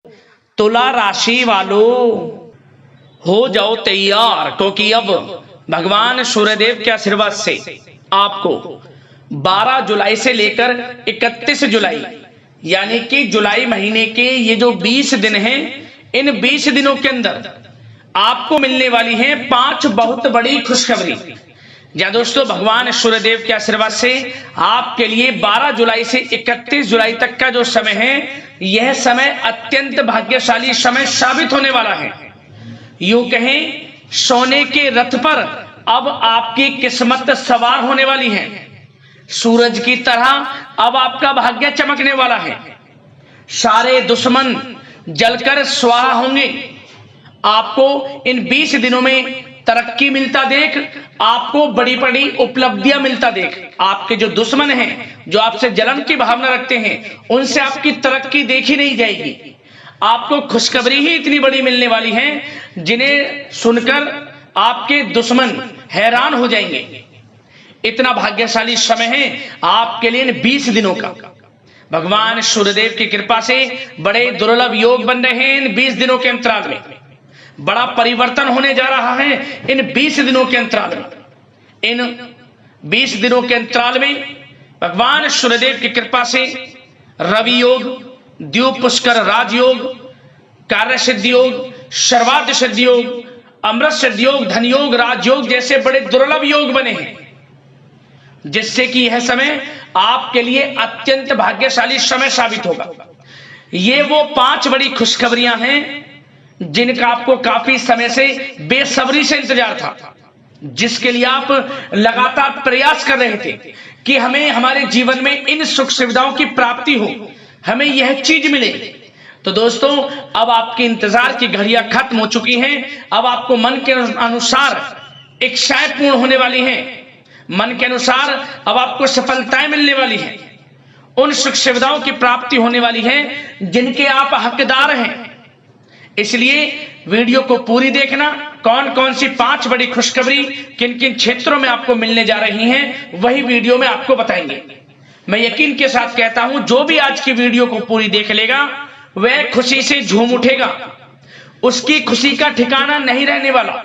तुला राशि वालों हो जाओ तैयार, क्योंकि अब भगवान सूर्यदेव के आशीर्वाद से आपको 12 जुलाई से लेकर 31 जुलाई यानी कि जुलाई महीने के ये जो 20 दिन हैं, इन 20 दिनों के अंदर आपको मिलने वाली हैं 5 बहुत बड़ी खुशखबरी। या दोस्तों, भगवान सूर्यदेव के आशीर्वाद से आपके लिए 12 जुलाई से 31 जुलाई तक का जो समय है, यह समय अत्यंत भाग्यशाली समय साबित होने वाला है। यूं कहें, सोने के रथ पर अब आपकी किस्मत सवार होने वाली है। सूरज की तरह अब आपका भाग्य चमकने वाला है। सारे दुश्मन जलकर स्वाहा होंगे। आपको इन 20 दिनों में तरक्की मिलता देख, आपको बड़ी बड़ी उपलब्धियां मिलता देख, आपके जो दुश्मन हैं, जो आपसे जलन की भावना रखते हैं, उनसे आपकी तरक्की देखी नहीं जाएगी। आपको खुशखबरी ही इतनी बड़ी मिलने वाली है, जिन्हें सुनकर आपके दुश्मन हैरान हो जाएंगे। इतना भाग्यशाली समय है आपके लिए इन 20 दिनों का। भगवान सूर्यदेव की कृपा से बड़े दुर्लभ योग बन रहे हैं इन 20 दिनों के अंतराल में। बड़ा परिवर्तन होने जा रहा है इन 20 दिनों के अंतराल में। इन 20 दिनों के अंतराल में भगवान सूर्यदेव की कृपा से रवि योग, द्वीप पुष्कर राजयोग, कार्य सिद्धि योग, सर्वार्थ सिद्धि योग, अमृत सिद्धि योग, धन योग, राजयोग जैसे बड़े दुर्लभ योग बने हैं, जिससे कि यह समय आपके लिए अत्यंत भाग्यशाली समय साबित होगा। ये वो 5 बड़ी खुशखबरियां हैं जिनका आपको काफी समय से बेसब्री से इंतजार था, जिसके लिए आप लगातार प्रयास कर रहे थे कि हमें हमारे जीवन में इन सुख सुविधाओं की प्राप्ति हो, हमें यह चीज मिले। तो दोस्तों, अब आपके इंतजार की घड़ियां खत्म हो चुकी हैं। अब आपको मन के अनुसार इच्छाएं पूर्ण होने वाली हैं। मन के अनुसार अब आपको सफलताएं मिलने वाली हैं। उन सुख सुविधाओं की प्राप्ति होने वाली है जिनके आप हकदार हैं। इसलिए वीडियो को पूरी देखना। कौन कौन सी 5 बड़ी खुशखबरी किन किन क्षेत्रों में आपको मिलने जा रही हैं, वही वीडियो में आपको बताएंगे। मैं यकीन के साथ कहता हूं, जो भी आज की वीडियो को पूरी देख लेगा, वह खुशी से झूम उठेगा। उसकी खुशी का ठिकाना नहीं रहने वाला।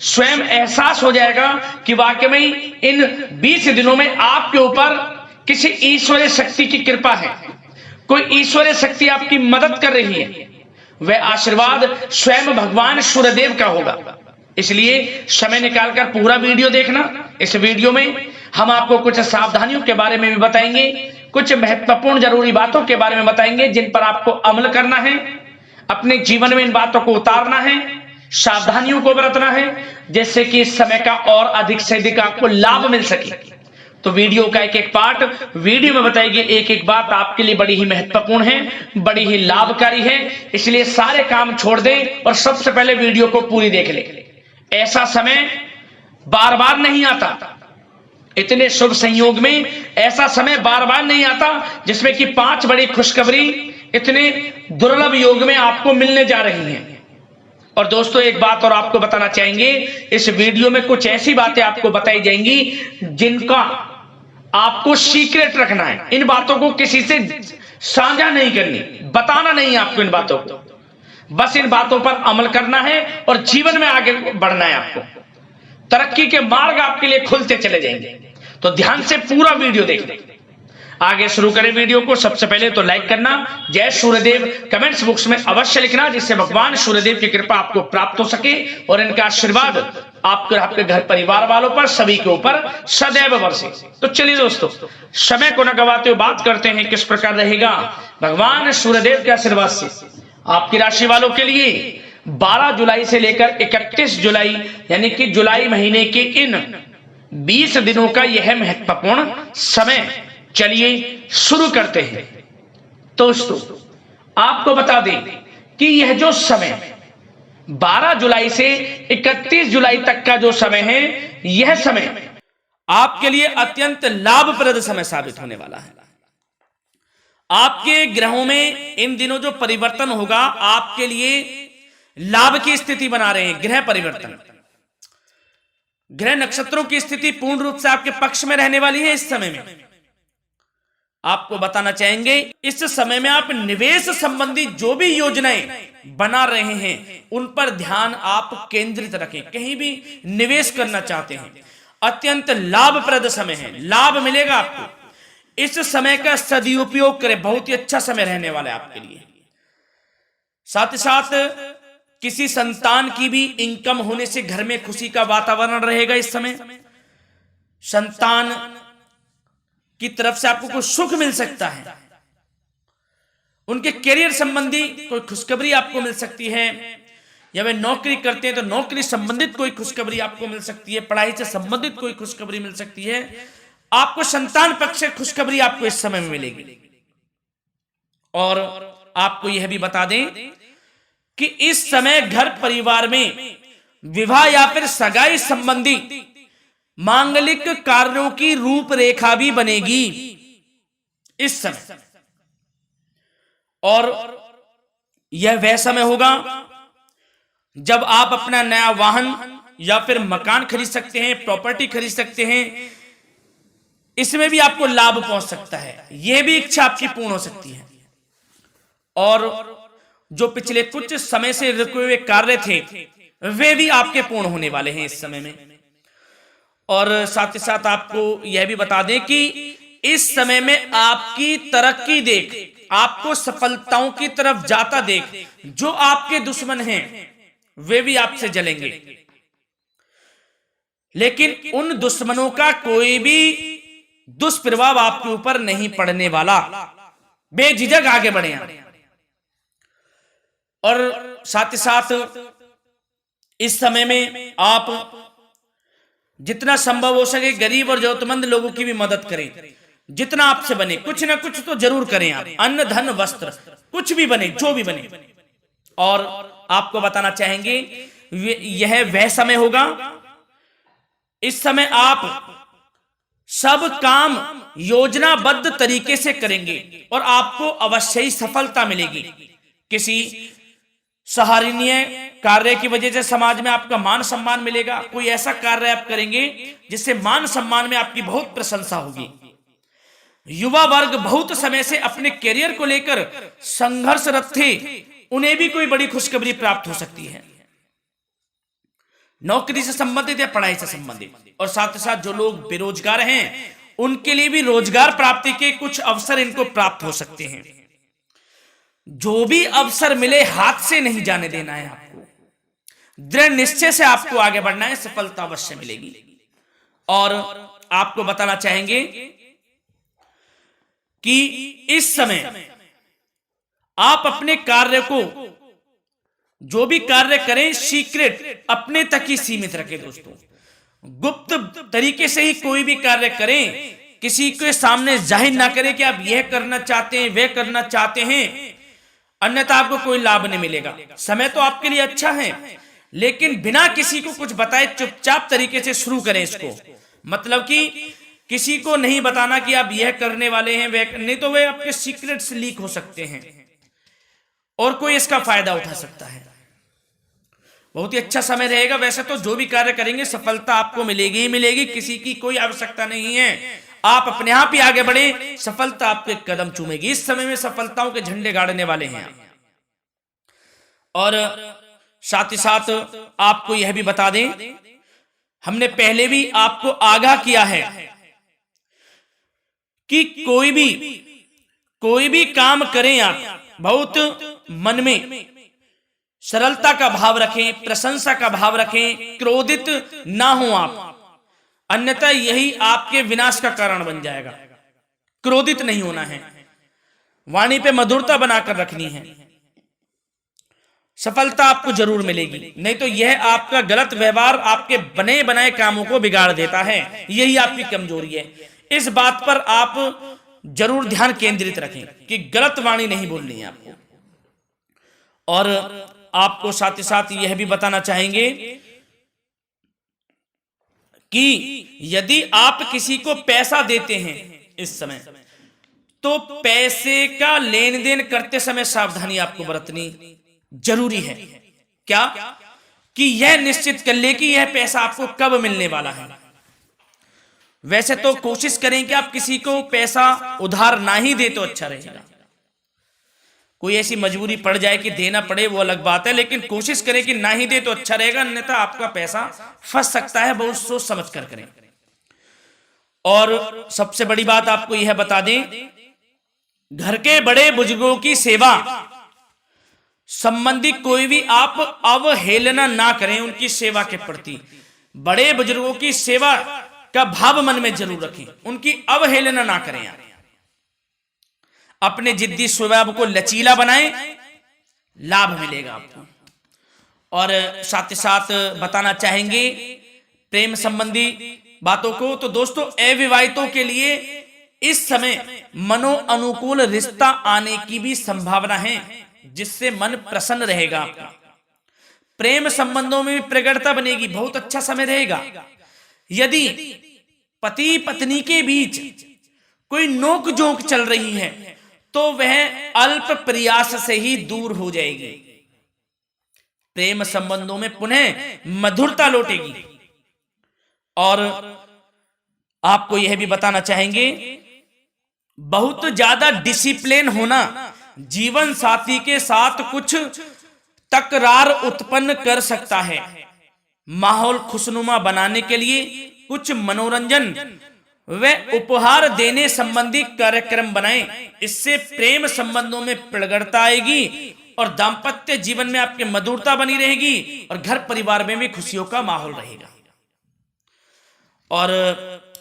स्वयं एहसास हो जाएगा कि वाकई में इन 20 दिनों में आपके ऊपर किसी ईश्वरीय शक्ति की कृपा है। कोई ईश्वरीय शक्ति आपकी मदद कर रही है। वह आशीर्वाद स्वयं भगवान सूर्यदेव का होगा। इसलिए समय निकालकर पूरा वीडियो देखना। इस वीडियो में हम आपको कुछ सावधानियों के बारे में भी बताएंगे, कुछ महत्वपूर्ण जरूरी बातों के बारे में बताएंगे जिन पर आपको अमल करना है, अपने जीवन में इन बातों को उतारना है, सावधानियों को बरतना है, जिससे कि इस समय का और अधिक से अधिक आपको लाभ मिल सके। तो वीडियो का एक एक पार्ट वीडियो में बताएगी। एक एक बात आपके लिए बड़ी ही महत्वपूर्ण है, बड़ी ही लाभकारी है। इसलिए सारे काम छोड़ दें और सबसे पहले वीडियो को पूरी देख लें। ऐसा समय बार बार नहीं आता। इतने शुभ संयोग में ऐसा समय बार बार नहीं आता जिसमें कि 5 बड़ी खुशखबरी इतने दुर्लभ योग में आपको मिलने जा रही हैं। और दोस्तों, एक बात और आपको बताना चाहेंगे, इस वीडियो में कुछ ऐसी बातें आपको बताई जाएंगी जिनका आपको सीक्रेट रखना है। इन बातों को किसी से साझा नहीं करनी, बताना नहीं आपको इन बातों को। बस इन बातों पर अमल करना है और जीवन में आगे बढ़ना है। आपको तरक्की के मार्ग आपके लिए खुलते चले जाएंगे। तो ध्यान से पूरा वीडियो देखें। आगे शुरू करें वीडियो को। सबसे पहले तो लाइक करना, जय सूर्यदेव कमेंट्स बॉक्स में अवश्य लिखना, जिससे भगवान सूर्यदेव की कृपा आपको प्राप्त हो सके और इनका आशीर्वाद आपके घर परिवार वालों पर, सभी के ऊपर सदैव बरसे। तो चलिए दोस्तों, समय को न गवाते हुए बात करते हैं किस प्रकार रहेगा भगवान सूर्यदेव के आशीर्वाद से आपकी राशि वालों के लिए 12 जुलाई से लेकर 31 जुलाई यानी कि जुलाई महीने के इन 20 दिनों का यह महत्वपूर्ण समय। चलिए शुरू करते हैं। दोस्तों, आपको बता दें कि यह जो समय 12 जुलाई से 31 जुलाई तक का जो समय है, यह समय आपके लिए अत्यंत लाभप्रद समय साबित होने वाला है। आपके ग्रहों में इन दिनों जो परिवर्तन होगा, आपके लिए लाभ की स्थिति बना रहे हैं। ग्रह परिवर्तन, ग्रह नक्षत्रों की स्थिति पूर्ण रूप से आपके पक्ष में रहने वाली है इस समय में। आपको बताना चाहेंगे, इस समय में आप निवेश संबंधी जो भी योजनाएं बना रहे हैं उन पर ध्यान आप केंद्रित रखें। कहीं भी निवेश करना चाहते हैं, अत्यंत लाभप्रद समय है, लाभ मिलेगा आपको। इस समय का सदुपयोग करें, बहुत ही अच्छा समय रहने वाला है आपके लिए। साथ ही साथ किसी संतान की भी इनकम होने से घर में खुशी का वातावरण रहेगा। इस समय संतान की तरफ से आपको कुछ सुख मिल सकता है, उनके करियर संबंधी कोई खुशखबरी आपको मिल सकती है, या वे नौकरी करते हैं तो नौकरी संबंधित कोई खुशखबरी आपको मिल सकती है, पढ़ाई से संबंधित कोई खुशखबरी मिल सकती है। आपको संतान पक्ष से खुशखबरी आपको इस समय में मिलेगी। और आपको यह भी बता दें कि इस समय घर परिवार में विवाह या फिर सगाई संबंधी मांगलिक कार्यों की रूपरेखा भी बनेगी इस समय। और यह वह समय होगा जब आप अपना नया वाहन या फिर मकान खरीद सकते हैं, प्रॉपर्टी खरीद सकते हैं। इसमें भी आपको लाभ पहुंच सकता है, यह भी इच्छा आपकी पूर्ण हो सकती है। और जो पिछले कुछ समय से रुके हुए कार्य थे वे भी आपके पूर्ण होने वाले हैं इस समय में। और साथ ही साथ आपको यह भी बता दें कि इस समय में आपकी तरक्की देख, आपको सफलताओं की तरफ जाता देख, जो आपके दुश्मन हैं वे भी आपसे जलेंगे, लेकिन उन दुश्मनों का कोई भी दुष्प्रभाव आपके ऊपर नहीं पड़ने वाला। बेझिझक आगे बढ़े आप। और साथ ही साथ इस समय में आप जितना संभव हो सके गरीब और जरूरतमंद लोगों की भी मदद करें। जितना आपसे बने कुछ ना कुछ तो जरूर करें आप, अन्न धन वस्त्र कुछ भी बने, जो भी बने। और आपको बताना चाहेंगे यह वह समय होगा, इस समय आप सब काम योजनाबद्ध तरीके से करेंगे और आपको अवश्य ही सफलता मिलेगी। किसी सराहनीय कार्य की वजह से समाज में आपका मान सम्मान मिलेगा। कोई ऐसा कार्य आप करेंगे जिससे मान सम्मान में आपकी बहुत प्रशंसा होगी। युवा वर्ग बहुत समय से अपने करियर को लेकर संघर्षरत थे, उन्हें भी कोई बड़ी खुशखबरी प्राप्त हो सकती है, नौकरी से संबंधित या पढ़ाई से संबंधित। और साथ ही साथ जो लोग बेरोजगार हैं उनके लिए भी रोजगार प्राप्ति के कुछ अवसर इनको प्राप्त हो सकते हैं। जो भी अवसर मिले हाथ से नहीं जाने देना है आपको, दृढ़ निश्चय से आपको आगे बढ़ना है, सफलता अवश्य मिलेगी। और आपको बताना चाहेंगे कि इस समय आप अपने कार्य को, जो भी कार्य करें, सीक्रेट अपने तक ही सीमित रखें दोस्तों। गुप्त तरीके से ही कोई भी कार्य करें, किसी के सामने जाहिर ना करें कि आप यह करना चाहते हैं, वह करना चाहते हैं, अन्यथा आपको कोई लाभ नहीं मिलेगा। समय तो आपके लिए अच्छा है, लेकिन बिना किसी को कुछ बताए चुपचाप तरीके से शुरू करें इसको। मतलब कि किसी को नहीं बताना कि आप यह करने वाले हैं, वह नहीं, तो वे आपके सीक्रेट्स लीक हो सकते हैं और कोई इसका फायदा उठा सकता है। बहुत ही अच्छा समय रहेगा। वैसे तो जो भी कार्य करेंगे सफलता आपको मिलेगी ही मिलेगी, किसी की कोई आवश्यकता नहीं है। आप अपने आप ही आगे बढ़े, सफलता आपके कदम चूमेगी। इस समय में सफलताओं के झंडे गाड़ने वाले हैं। और साथ ही साथ आपको यह भी बता दें, हमने पहले भी आपको आगाह किया है कि कोई भी काम करें आप बहुत मन में सरलता का भाव रखें, प्रशंसा का भाव रखें, क्रोधित ना हो आप, अन्यथा यही आपके विनाश का कारण बन जाएगा। क्रोधित नहीं होना है, वाणी पे मधुरता बनाकर रखनी है, सफलता आपको जरूर मिलेगी। नहीं तो यह आपका गलत व्यवहार आपके बने बनाए कामों को बिगाड़ देता है, यही आपकी कमजोरी है। इस बात पर आप जरूर ध्यान केंद्रित रखें कि गलत वाणी नहीं बोलनी है आपको। और आपको साथ ही साथ यह भी बताना चाहेंगे कि यदि आप किसी को पैसा देते हैं इस समय, तो पैसे का लेन देन करते समय सावधानी आपको बरतनी जरूरी है। क्या कि यह निश्चित कर ले कि यह पैसा आपको कब मिलने वाला है। वैसे तो कोशिश करें कि आप किसी को पैसा उधार ना ही दे तो अच्छा रहेगा। कोई ऐसी मजबूरी पड़ जाए कि देना पड़े वो अलग बात है, लेकिन कोशिश करें कि ना ही दे तो अच्छा रहेगा, अन्यथा आपका पैसा फंस सकता है। बहुत सोच समझ कर करें। और सबसे बड़ी बात आपको यह बता दें, घर के बड़े बुजुर्गों की सेवा संबंधी कोई भी आप अवहेलना ना करें। उनकी सेवा के प्रति बड़े बुजुर्गों की सेवा का भाव मन में जरूर रखें, उनकी अवहेलना ना करें। आप अपने जिद्दी स्वभाव को लचीला बनाएं, लाभ मिलेगा आपको। और साथ ही साथ बताना चाहेंगे प्रेम संबंधी बातों को, तो दोस्तों अविवाहितों के लिए इस समय मनो अनुकूल रिश्ता आने की भी संभावना है, जिससे मन प्रसन्न रहेगा आपका। प्रेम संबंधों में भी प्रगाढ़ता बनेगी, बहुत अच्छा समय रहेगा। यदि पति पत्नी के बीच कोई नोक झोंक चल रही है तो वह अल्प प्रयास से ही दूर हो जाएगी। प्रेम संबंधों में पुनः मधुरता लौटेगी। और आपको यह भी बताना चाहेंगे, बहुत ज्यादा डिसिप्लिन होना जीवन साथी के साथ कुछ तकरार उत्पन्न कर सकता है। माहौल खुशनुमा बनाने के लिए कुछ मनोरंजन व उपहार देने संबंधी कार्यक्रम बनाएं। इससे प्रेम संबंधों में प्रगाढ़ता आएगी और दाम्पत्य जीवन में आपकी मधुरता बनी रहेगी और घर परिवार में भी खुशियों का माहौल रहेगा। और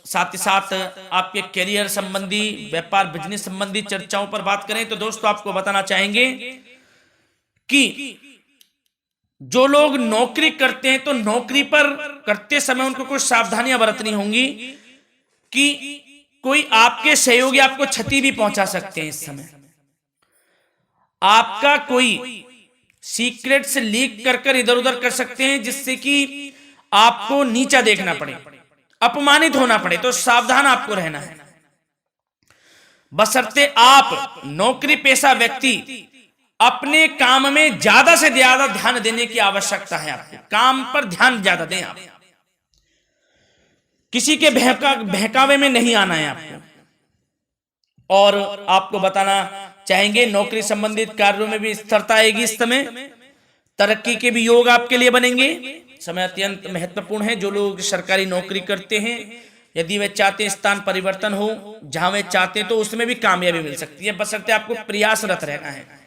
साथ ही साथ आपके करियर संबंधी, व्यापार बिजनेस संबंधी चर्चाओं पर बात करें तो दोस्तों आपको बताना चाहेंगे कि जो लोग नौकरी करते हैं तो नौकरी पर करते समय उनको कुछ सावधानियां बरतनी होंगी कि कोई आपके सहयोगी आपको क्षति भी पहुंचा सकते हैं। इस समय आपका कोई सीक्रेट्स लीक कर इधर उधर कर सकते हैं, जिससे कि आपको नीचा देखना पड़े, अपमानित होना पड़े। तो सावधान आपको रहना है। बशर्ते आप नौकरी पेशा व्यक्ति अपने काम में ज्यादा से ज्यादा ध्यान देने की आवश्यकता है। आपको काम पर ध्यान ज्यादा दें। आप किसी के बहकावे में नहीं आना है आपको। और आपको बताना चाहेंगे नौकरी संबंधित कार्यों में भी स्थिरता आएगी। इस समय तरक्की के भी योग आपके लिए बनेंगे। समय अत्यंत महत्वपूर्ण है। जो लोग सरकारी नौकरी करते हैं, यदि वे चाहते हैं स्थान परिवर्तन हो, जहां वे चाहते हैं, तो उसमें भी कामयाबी मिल सकती है, बशर्ते आपको प्रयासरत रहना है।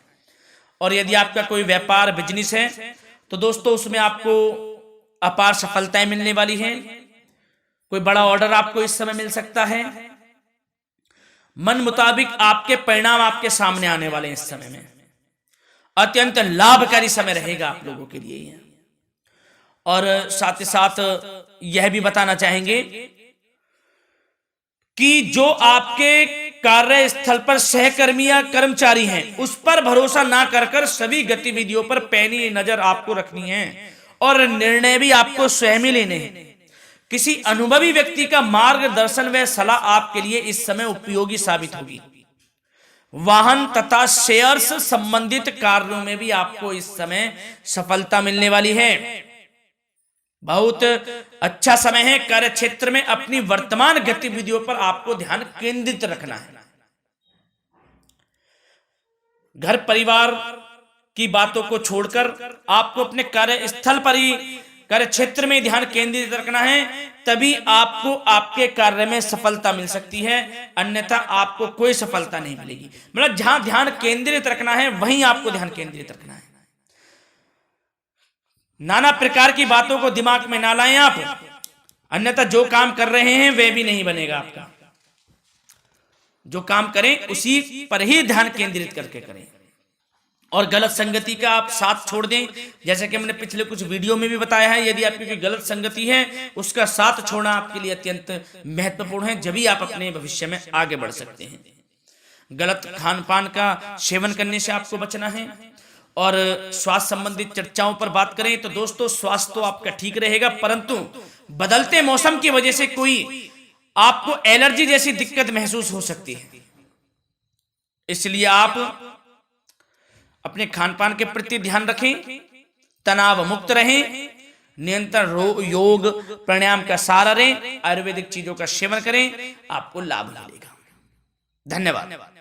और यदि आपका कोई व्यापार बिजनेस है तो दोस्तों उसमें आपको अपार सफलताएं मिलने वाली हैं। कोई बड़ा ऑर्डर आपको इस समय मिल सकता है। मन मुताबिक आपके परिणाम आपके सामने आने वाले हैं। इस समय में अत्यंत लाभकारी समय रहेगा आप लोगों के लिए। और साथ ही साथ यह भी बताना चाहेंगे कि जो आपके कार्यस्थल पर सहकर्मी या कर्मचारी हैं, उस पर भरोसा ना कर सभी गतिविधियों पर पैनी नजर आपको रखनी है और निर्णय भी आपको स्वयं ही लेने हैं। किसी अनुभवी व्यक्ति का मार्गदर्शन व सलाह आपके लिए इस समय उपयोगी साबित होगी। वाहन तथा शेयर्स संबंधित कार्यों में भी आपको इस समय सफलता मिलने वाली है। बहुत अच्छा समय है। कार्य क्षेत्र में अपनी वर्तमान गतिविधियों पर आपको ध्यान केंद्रित रखना है। घर परिवार की बातों को छोड़कर आपको अपने कार्यस्थल पर ही, कार्य क्षेत्र में ध्यान केंद्रित रखना है, तभी आपको आपके कार्य में सफलता मिल सकती है, अन्यथा आपको कोई सफलता नहीं मिलेगी। मतलब जहां ध्यान केंद्रित रखना है वहीं आपको ध्यान केंद्रित रखना है। नाना प्रकार की बातों को दिमाग में ना लाएं आप, अन्यथा जो काम कर रहे हैं वह भी नहीं बनेगा आपका। जो काम करें उसी पर ही ध्यान केंद्रित करके करें और गलत संगति का आप साथ छोड़ दें। जैसे कि हमने पिछले कुछ वीडियो में भी बताया है, यदि आपकी कोई गलत संगति है उसका साथ छोड़ना आपके लिए अत्यंत महत्वपूर्ण है, जब ही आप अपने भविष्य में आगे बढ़ सकते हैं। गलत खान पान का सेवन करने से आपको बचना है। और स्वास्थ्य संबंधित चर्चाओं पर बात करें तो दोस्तों स्वास्थ्य तो आपका ठीक रहेगा, परंतु बदलते मौसम की वजह से कोई आपको एलर्जी जैसी दिक्कत महसूस हो सकती है। इसलिए आप अपने खान पान के प्रति ध्यान रखें, तनाव मुक्त रहें, निरंतर योग प्राणायाम का सहारा लें, आयुर्वेदिक चीजों का सेवन करें, आपको लाभ मिलेगा। धन्यवाद।